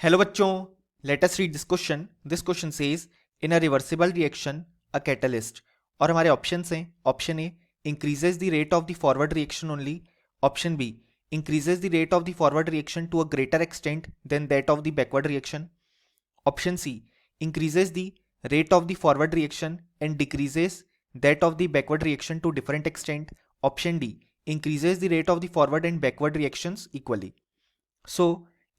Hello बच्चों, let us read this question. This question says in a reversible reaction a catalyst. और हमारे options हैं. Option A increases the rate of the forward reaction only. Option B increases the rate of the forward reaction to a greater extent than that of the backward reaction. Option C increases the rate of the forward reaction and decreases that of the backward reaction to different extent. Option D increases the rate of the forward and backward reactions equally. So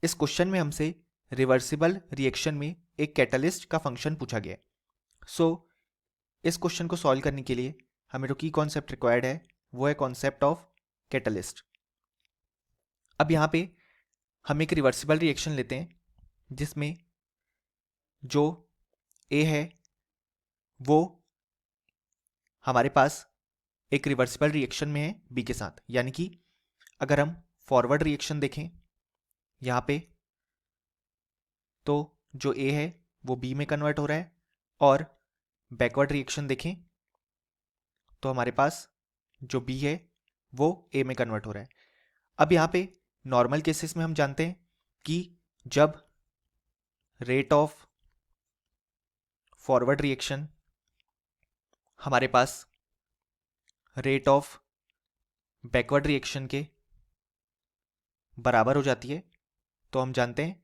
इस question में हमसे reversible reaction में एक catalyst का function पूछा गया है. सो इस क्वेश्चन को सॉल्व करने के लिए हमें जो की कॉन्सेप्ट रिक्वायर्ड है वो है कॉन्सेप्ट ऑफ कैटलिस्ट. अब यहाँ पे हम एक रिवर्सिबल रिएक्शन लेते हैं जिसमें जो ए है वो हमारे पास एक रिवर्सिबल रिएक्शन में है बी के साथ. यानी कि अगर हम फॉरवर्ड रिएक्शन देखें यहाँ पे तो जो ए है वो बी में कन्वर्ट हो रहा है, और बैकवर्ड रिएक्शन देखें तो हमारे पास जो बी है वो ए में कन्वर्ट हो रहा है. अब यहाँ पे नॉर्मल केसेस में हम जानते हैं कि जब रेट ऑफ फॉरवर्ड रिएक्शन हमारे पास रेट ऑफ बैकवर्ड रिएक्शन के बराबर हो जाती है तो हम जानते हैं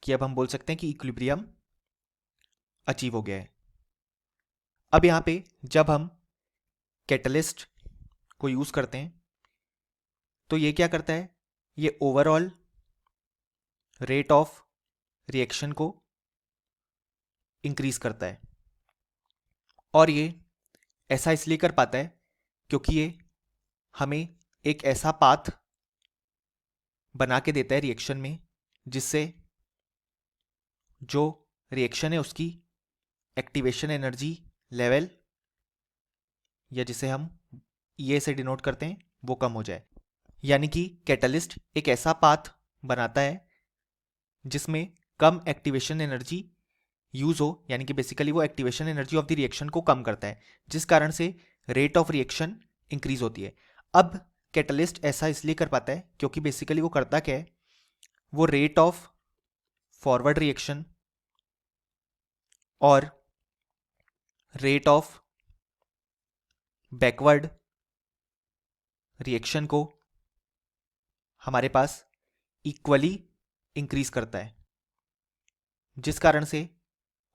कि अब हम बोल सकते हैं कि इक्विलिब्रियम अचीव हो गया है. अब यहाँ पे जब हम कैटलिस्ट को यूज करते हैं तो ये क्या करता है, ये ओवरऑल रेट ऑफ रिएक्शन को इंक्रीज करता है. और ये ऐसा इसलिए कर पाता है क्योंकि ये हमें एक ऐसा पाथ बना के देता है रिएक्शन में जिससे जो रिएक्शन है उसकी एक्टिवेशन एनर्जी लेवल, या जिसे हम ई से डिनोट करते हैं, वो कम हो जाए. यानी कि कैटलिस्ट एक ऐसा पाथ बनाता है जिसमें कम एक्टिवेशन एनर्जी यूज हो. यानी कि बेसिकली वो activation energy of the reaction को कम करता है जिस कारण से रेट ऑफ रिएक्शन इंक्रीज होती है. अब कैटलिस्ट ऐसा इसलिए कर पाता है क्योंकि बेसिकली वो करता क्या है, वो रेट ऑफ फॉरवर्ड रिएक्शन और रेट ऑफ बैकवर्ड रिएक्शन को हमारे पास इक्वली इंक्रीज करता है. जिस कारण से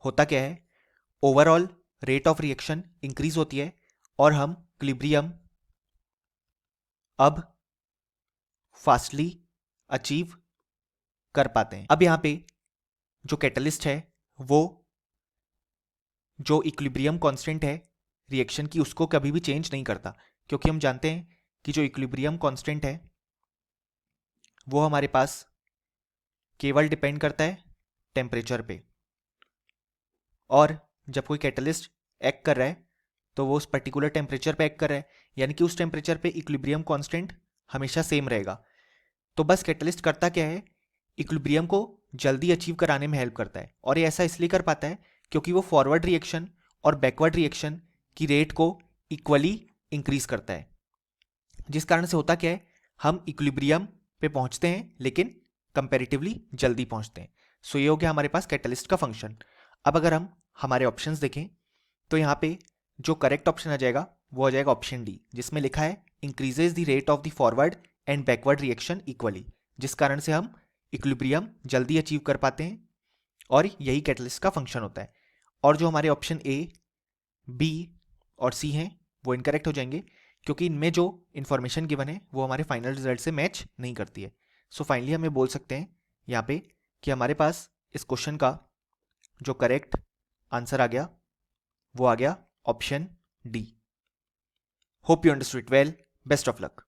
होता क्या है, overall rate of reaction increase होती है और हम इक्विलिब्रियम अब फास्टली अचीव कर पाते हैं. अब यहाँ पे जो कैटलिस्ट है वो जो इक्विलिब्रियम कांस्टेंट है रिएक्शन की उसको कभी भी चेंज नहीं करता, क्योंकि हम जानते हैं कि जो इक्विलिब्रियम कांस्टेंट है वो हमारे पास केवल डिपेंड करता है टेम्परेचर पे. और जब कोई कैटलिस्ट एक्ट कर रहा है तो वो उस पर्टिकुलर टेम्परेचर पे एक्ट कर रहा है, यानी कि उस टेम्परेचर पे इक्विलिब्रियम कांस्टेंट हमेशा सेम रहेगा. तो बस कैटलिस्ट करता क्या है, इक्विलिब्रियम को जल्दी अचीव कराने में हेल्प करता है. और ये ऐसा इसलिए कर पाता है क्योंकि वो फॉरवर्ड रिएक्शन और बैकवर्ड रिएक्शन की रेट को इक्वली इंक्रीज करता है. जिस कारण से होता क्या है, हम इक्विलिब्रियम पे पहुंचते हैं लेकिन कंपैरेटिवली जल्दी पहुंचते हैं. सो ये हो गया हमारे पास कैटलिस्ट का फंक्शन. अब अगर हम हमारे ऑप्शंस देखें तो यहाँ पे जो करेक्ट ऑप्शन आ जाएगा वो आ जाएगा ऑप्शन डी, जिसमें लिखा है increases the rate of the forward and backward reaction equally. जिस कारण से हम इक्विलिब्रियम जल्दी अचीव कर पाते हैं और यही कैटलिस्ट का फंक्शन होता है. और जो हमारे ऑप्शन ए, बी और सी हैं वो इनकरेक्ट हो जाएंगे क्योंकि इनमें जो इन्फॉर्मेशन गिवन है वो हमारे फाइनल रिजल्ट से मैच नहीं करती है. सो फाइनली हमें बोल सकते हैं यहाँ पे कि हमारे पास इस क्वेश्चन का जो करेक्ट आंसर आ गया वो आ गया option D. Hope you understood it well. Best of luck.